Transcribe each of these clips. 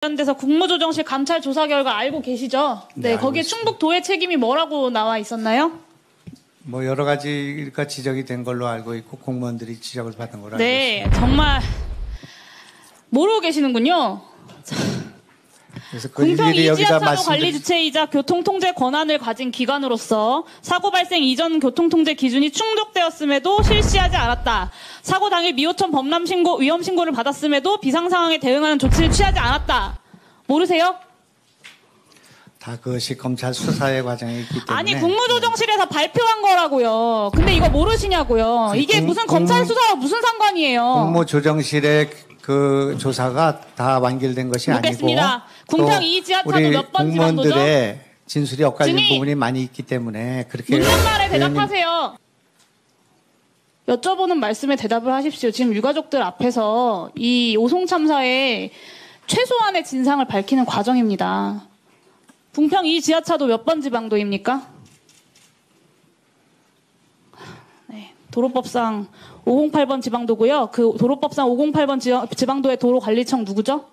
관련돼서 국무조정실 감찰 조사 결과 알고 계시죠? 네, 거기에 충북도의 책임이 뭐라고 나와 있었나요? 뭐 여러 가지가 지적이 된 걸로 알고 있고 공무원들이 지적을 받은 걸로 알고 네, 있습니다. 정말 모르고 계시는군요. 그래서 그 공평 일일이 여기다 이지하차도 관리 주체이자 교통통제 권한을 가진 기관으로서 사고 발생 이전 교통통제 기준이 충족되었음에도 실시하지 않았다. 사고 당일 미호천 범람 신고, 위험 신고를 받았음에도 비상 상황에 대응하는 조치를 취하지 않았다. 모르세요? 다 그것이 검찰 수사의 과정에 있기 때문에. 아니 국무조정실에서 발표한 거라고요. 근데 이거 모르시냐고요. 이게 무슨 검찰 수사와 무슨 상관이에요? 국무조정실의 그 조사가 다 완결된 것이 묻겠습니다. 아니고 궁평 이지하차도 몇 번 지방도죠? 공무원들의 진술이 엇갈린 증인! 부분이 많이 있기 때문에 그렇게 묻는 말에 대답하세요. 여쭤보는 말씀에 대답을 하십시오. 지금 유가족들 앞에서 이 오송 참사의 최소한의 진상을 밝히는 과정입니다. 궁평 이 지하차도 몇 번 지방도입니까? 네, 도로법상 508번 지방도고요. 그 도로법상 508번 지방도의 도로관리청 누구죠?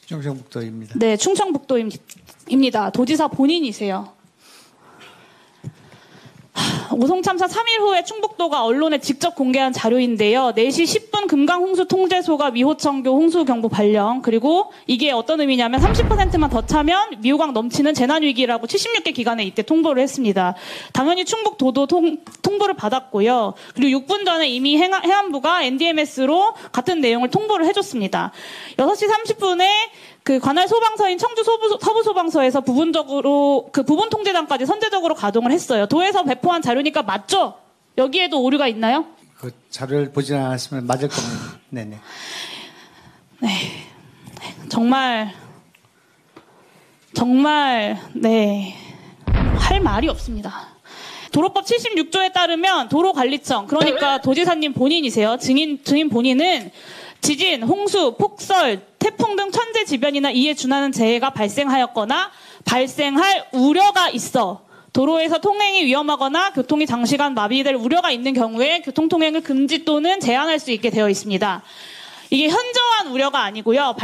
충청북도입니다. 네, 충청북도입니다. 도지사 본인이세요. 오송 참사 3일 후에 충북도가 언론에 직접 공개한 자료인데요. 4시 10분 금강홍수 통제소가 미호천교 홍수경보 발령, 그리고 이게 어떤 의미냐면 30%만 더 차면 미호강 넘치는 재난위기라고 76개 기관에 이때 통보를 했습니다. 당연히 충북도도 통보를 받았고요. 그리고 6분 전에 이미 해안부가 NDMS로 같은 내용을 통보를 해줬습니다. 6시 30분에 그 관할 소방서인 청주 서부 소방서에서 부분적으로 그 부분 통제장까지 선제적으로 가동을 했어요. 도에서 배포한 자료니까 맞죠? 여기에도 오류가 있나요? 그 자료를 보지 않았으면 맞을 겁니다. 네네. 네, 정말 네, 할 말이 없습니다. 도로법 76조에 따르면 도로관리청, 그러니까 도지사님 본인이세요. 증인 본인은 지진, 홍수, 폭설, 태풍 등 천재지변이나 이에 준하는 재해가 발생하였거나 발생할 우려가 있어 도로에서 통행이 위험하거나 교통이 장시간 마비될 우려가 있는 경우에 교통통행을 금지 또는 제한할 수 있게 되어 있습니다. 이게 현저한 우려가 아니고요.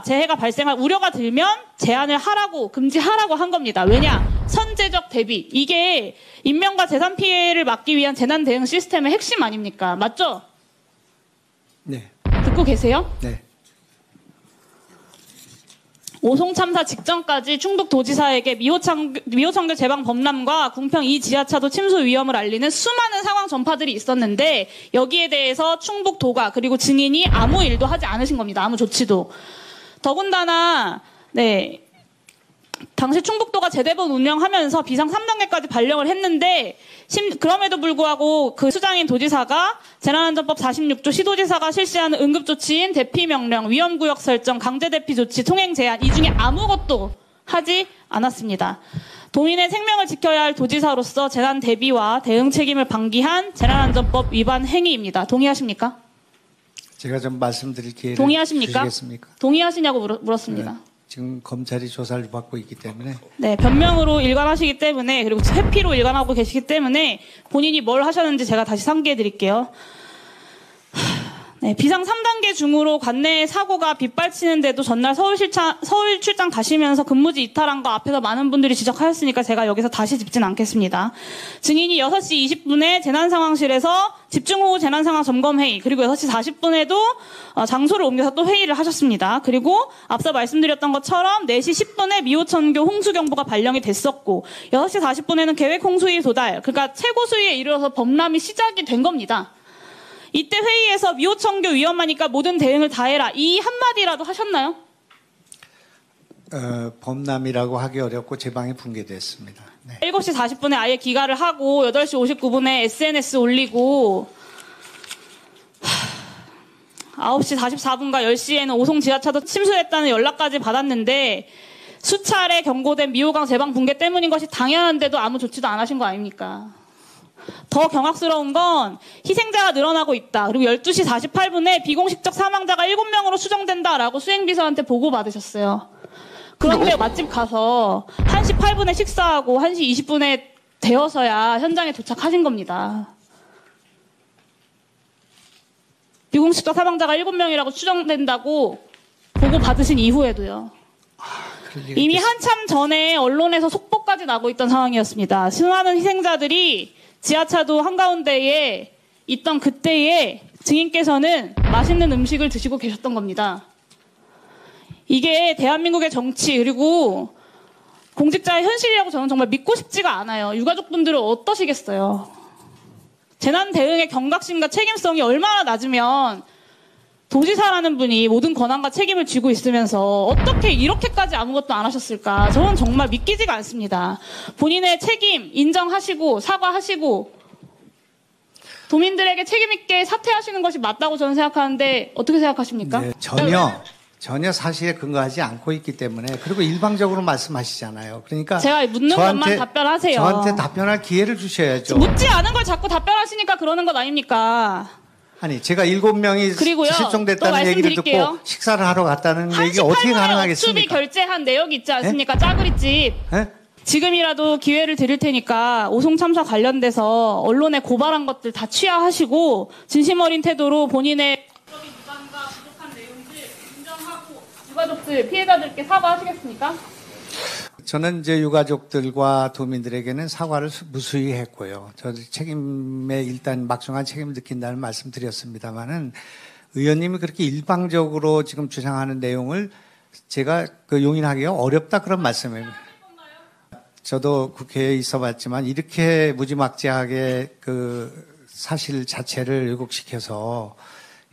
재해가 발생할 우려가 들면 제한을 하라고, 금지하라고 한 겁니다. 왜냐? 선제적 대비. 이게 인명과 재산 피해를 막기 위한 재난 대응 시스템의 핵심 아닙니까? 맞죠? 네. 듣고 계세요? 네. 오송 참사 직전까지 충북도지사에게 미호천교 제방 범람과 궁평 이 지하차도 침수 위험을 알리는 수많은 상황 전파들이 있었는데 여기에 대해서 충북도가 그리고 증인이 아무 일도 하지 않으신 겁니다. 아무 조치도. 더군다나 네, 당시 충북도가 재대본 운영하면서 비상 3단계까지 발령을 했는데 그럼에도 불구하고 그 수장인 도지사가 재난안전법 46조 시도지사가 실시하는 응급조치인 대피명령, 위험구역 설정, 강제대피조치, 통행 제한 이 중에 아무것도 하지 않았습니다. 도민의 생명을 지켜야 할 도지사로서 재난 대비와 대응 책임을 방기한 재난안전법 위반 행위입니다. 동의하십니까? 제가 좀 말씀드릴 기회를 동의하십니까? 주시겠습니까? 동의하시냐고 물었습니다. 네. 지금 검찰이 조사를 받고 있기 때문에. 네, 변명으로 일관하시기 때문에 그리고 회피로 일관하고 계시기 때문에 본인이 뭘 하셨는지 제가 다시 상기해 드릴게요. 네, 비상 3단계 중으로 관내에 사고가 빗발치는데도 전날 서울 출장 가시면서 근무지 이탈한 거 앞에서 많은 분들이 지적하셨으니까 제가 여기서 다시 짚진 않겠습니다. 증인이 6시 20분에 재난상황실에서 집중호우 재난상황 점검회의, 그리고 6시 40분에도 장소를 옮겨서 또 회의를 하셨습니다. 그리고 앞서 말씀드렸던 것처럼 4시 10분에 미호천교 홍수경보가 발령이 됐었고 6시 40분에는 계획 홍수위 도달, 그러니까 최고 수위에 이르러서 범람이 시작이 된 겁니다. 이때 회의에서 미호천교 위험하니까 모든 대응을 다 해라, 이 한마디라도 하셨나요? 범람이라고 하기 어렵고 제방이 붕괴됐습니다. 네. 7시 40분에 아예 기가를 하고 8시 59분에 SNS 올리고 9시 44분과 10시에는 오송 지하차도 침수했다는 연락까지 받았는데 수차례 경고된 미호강 제방 붕괴 때문인 것이 당연한데도 아무 조치도 안 하신 거 아닙니까? 더 경악스러운 건 희생자가 늘어나고 있다. 그리고 12시 48분에 비공식적 사망자가 7명으로 추정된다라고 수행비서한테 보고받으셨어요. 그런데 맛집 가서 1시 8분에 식사하고 1시 20분에 되어서야 현장에 도착하신 겁니다. 비공식적 사망자가 7명이라고 추정된다고 보고 받으신 이후에도요. 그럴 리가 이미 있겠습니까? 한참 전에 언론에서 속보까지 나고 있던 상황이었습니다. 수많은 희생자들이 지하차도 한가운데에 있던 그때에 증인께서는 맛있는 음식을 드시고 계셨던 겁니다. 이게 대한민국의 정치 그리고 공직자의 현실이라고 저는 정말 믿고 싶지가 않아요. 유가족분들은 어떠시겠어요? 재난 대응의 경각심과 책임성이 얼마나 낮으면 도지사라는 분이 모든 권한과 책임을 쥐고 있으면서 어떻게 이렇게까지 아무것도 안 하셨을까? 저는 정말 믿기지가 않습니다. 본인의 책임 인정하시고 사과하시고 도민들에게 책임 있게 사퇴하시는 것이 맞다고 저는 생각하는데 어떻게 생각하십니까? 네, 전혀 사실에 근거하지 않고 있기 때문에 그리고 일방적으로 말씀하시잖아요. 그러니까 제가 묻는 것만 답변하세요. 저한테 답변할 기회를 주셔야죠. 묻지 않은 걸 자꾸 답변하시니까 그러는 것 아닙니까? 아니 제가 7명이 그리고요, 또 실종됐다는 얘기를 말씀드릴게요. 듣고 식사를 하러 갔다는 얘기 38만의 어떻게 어투비 가능하겠습니까? 결제한 내역이 있지 않습니까? 짜그리집. 예? 지금이라도 기회를 드릴 테니까 오송 참사 관련돼서 언론에 고발한 것들 다 취하하시고 진심 어린 태도로 본인의 법적인 위반과 부족한 내용들 인정하고 유가족들 피해자들께 사과하시겠습니까? 저는 이제 유가족들과 도민들에게는 사과를 무수히 했고요. 저도 책임에 일단 막중한 책임을 느낀다는 말씀 드렸습니다만은 의원님이 그렇게 일방적으로 지금 주장하는 내용을 제가 용인하기가 어렵다 그런 말씀입니다. 저도 국회에 있어봤지만 이렇게 무지막지하게 그 사실 자체를 왜곡시켜서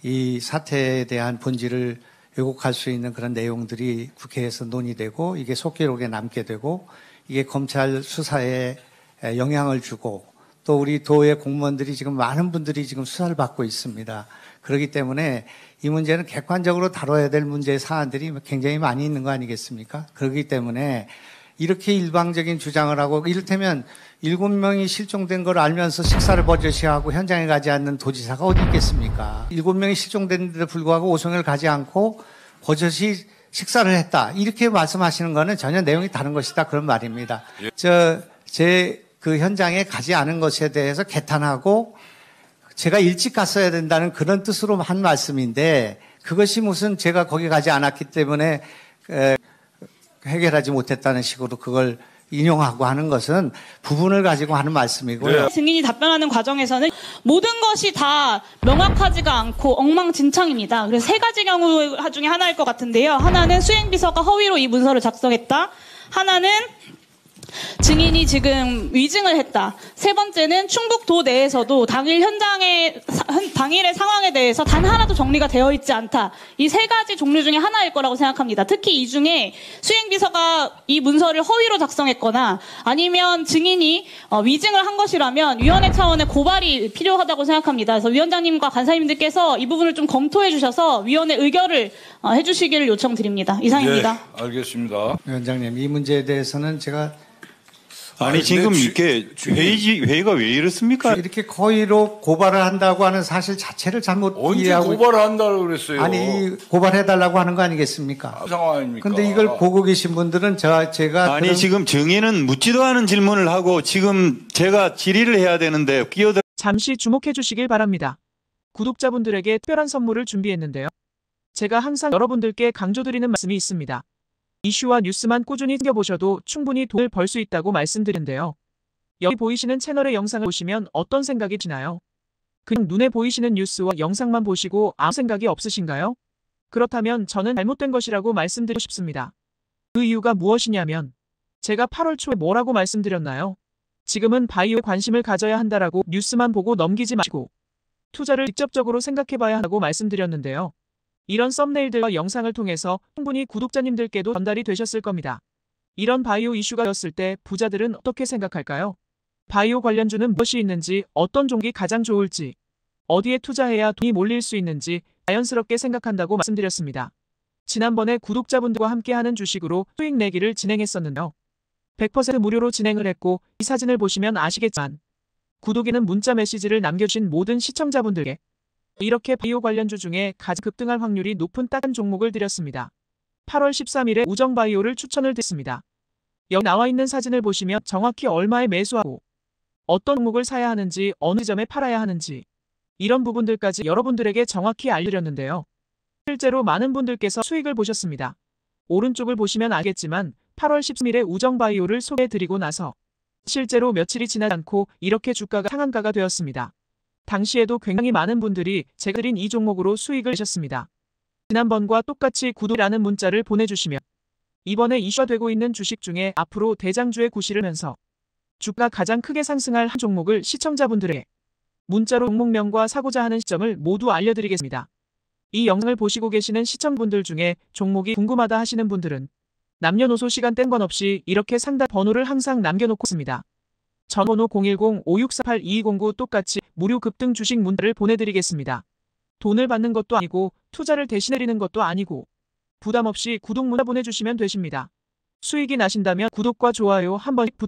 이 사태에 대한 본질을 왜곡할 수 있는 그런 내용들이 국회에서 논의되고 이게 속기록에 남게 되고 이게 검찰 수사에 영향을 주고 또 우리 도의 공무원들이 지금 많은 분들이 지금 수사를 받고 있습니다. 그렇기 때문에 이 문제는 객관적으로 다뤄야 될 문제 사안들이 굉장히 많이 있는 거 아니겠습니까? 그렇기 때문에 이렇게 일방적인 주장을 하고 이를테면 7명이 실종된 걸 알면서 식사를 버젓이하고 현장에 가지 않는 도지사가 어디 있겠습니까? 7명이 실종됐는데도 불구하고 오송을 가지 않고 버젓이 식사를 했다. 이렇게 말씀하시는 거는 전혀 내용이 다른 것이다. 그런 말입니다. 제 그 현장에 가지 않은 것에 대해서 개탄하고 제가 일찍 갔어야 된다는 그런 뜻으로 한 말씀인데 그것이 무슨 제가 거기 가지 않았기 때문에 해결하지 못했다는 식으로 그걸 인용하고 하는 것은 부분을 가지고 하는 말씀이고요. 증인이 답변하는 과정에서는 모든 것이 다 명확하지가 않고 엉망진창입니다. 그래서 세 가지 경우 중에 하나일 것 같은데요. 하나는 수행비서가 허위로 이 문서를 작성했다. 하나는 증인이 지금 위증을 했다. 세 번째는 충북도 내에서도 당일의 상황에 대해서 단 하나도 정리가 되어 있지 않다. 이 세 가지 종류 중에 하나일 거라고 생각합니다. 특히 이 중에 수행비서가 이 문서를 허위로 작성했거나 아니면 증인이 위증을 한 것이라면 위원회 차원의 고발이 필요하다고 생각합니다. 그래서 위원장님과 간사님들께서 이 부분을 좀 검토해 주셔서 위원회 의결을 해주시기를 요청드립니다. 이상입니다. 네, 알겠습니다. 위원장님, 이 문제에 대해서는 제가 아니 지금 이렇게 회의가 왜 이렇습니까? 이렇게 거의로 고발을 한다고 하는 사실 자체를 잘못 언제 이해하고 고발을 한다고 그랬어요? 아니 고발해달라고 하는 거 아니겠습니까? 상황 아닙니까? 근데 이걸 보고 계신 분들은 제가 아니 지금 증인은 묻지도 않은 질문을 하고 지금 제가 질의를 해야 되는데 끼어들. 잠시 주목해 주시길 바랍니다. 구독자분들에게 특별한 선물을 준비했는데요. 제가 항상 여러분들께 강조드리는 말씀이 있습니다. 이슈와 뉴스만 꾸준히 챙겨보셔도 충분히 돈을 벌 수 있다고 말씀드리는데요. 여기 보이시는 채널의 영상을 보시면 어떤 생각이 드나요? 그냥 눈에 보이시는 뉴스와 영상만 보시고 아무 생각이 없으신가요? 그렇다면 저는 잘못된 것이라고 말씀드리고 싶습니다. 그 이유가 무엇이냐면 제가 8월 초에 뭐라고 말씀드렸나요? 지금은 바이오에 관심을 가져야 한다라고 뉴스만 보고 넘기지 마시고 투자를 직접적으로 생각해봐야 한다고 말씀드렸는데요. 이런 썸네일들과 영상을 통해서 충분히 구독자님들께도 전달이 되셨을 겁니다. 이런 바이오 이슈가 되었을 때 부자들은 어떻게 생각할까요? 바이오 관련주는 무엇이 있는지, 어떤 종목이 가장 좋을지, 어디에 투자해야 돈이 몰릴 수 있는지 자연스럽게 생각한다고 말씀드렸습니다. 지난번에 구독자분들과 함께하는 주식으로 수익 내기를 진행했었는데요. 100% 무료로 진행을 했고 이 사진을 보시면 아시겠지만 구독에는 문자 메시지를 남겨주신 모든 시청자분들께 이렇게 바이오 관련주 중에 가장 급등할 확률이 높은 딱 한 종목을 드렸습니다. 8월 13일에 우정바이오를 추천을 드렸습니다. 여기 나와 있는 사진을 보시면 정확히 얼마에 매수하고 어떤 종목을 사야 하는지 어느 점에 팔아야 하는지 이런 부분들까지 여러분들에게 정확히 알려드렸는데요. 실제로 많은 분들께서 수익을 보셨습니다. 오른쪽을 보시면 알겠지만 8월 13일에 우정바이오를 소개해드리고 나서 실제로 며칠이 지나지 않고 이렇게 주가가 상한가가 되었습니다. 당시에도 굉장히 많은 분들이 제가 드린 이 종목으로 수익을 내셨습니다. 지난번과 똑같이 구독이라는 문자를 보내주시면 이번에 이슈가 되고 있는 주식 중에 앞으로 대장주의 구실을 면서 주가 가장 크게 상승할 한 종목을 시청자분들에게 문자로 종목명과 사고자 하는 시점을 모두 알려드리겠습니다. 이 영상을 보시고 계시는 시청분들 중에 종목이 궁금하다 하시는 분들은 남녀노소 시간 뗀 건 없이 이렇게 상담 번호를 항상 남겨놓고 있습니다. 전번호 010-5648-2209 똑같이 무료 급등 주식 문자를 보내드리겠습니다. 돈을 받는 것도 아니고 투자를 대신해드리는 것도 아니고 부담 없이 구독 문자 보내주시면 되십니다. 수익이 나신다면 구독과 좋아요 한 번씩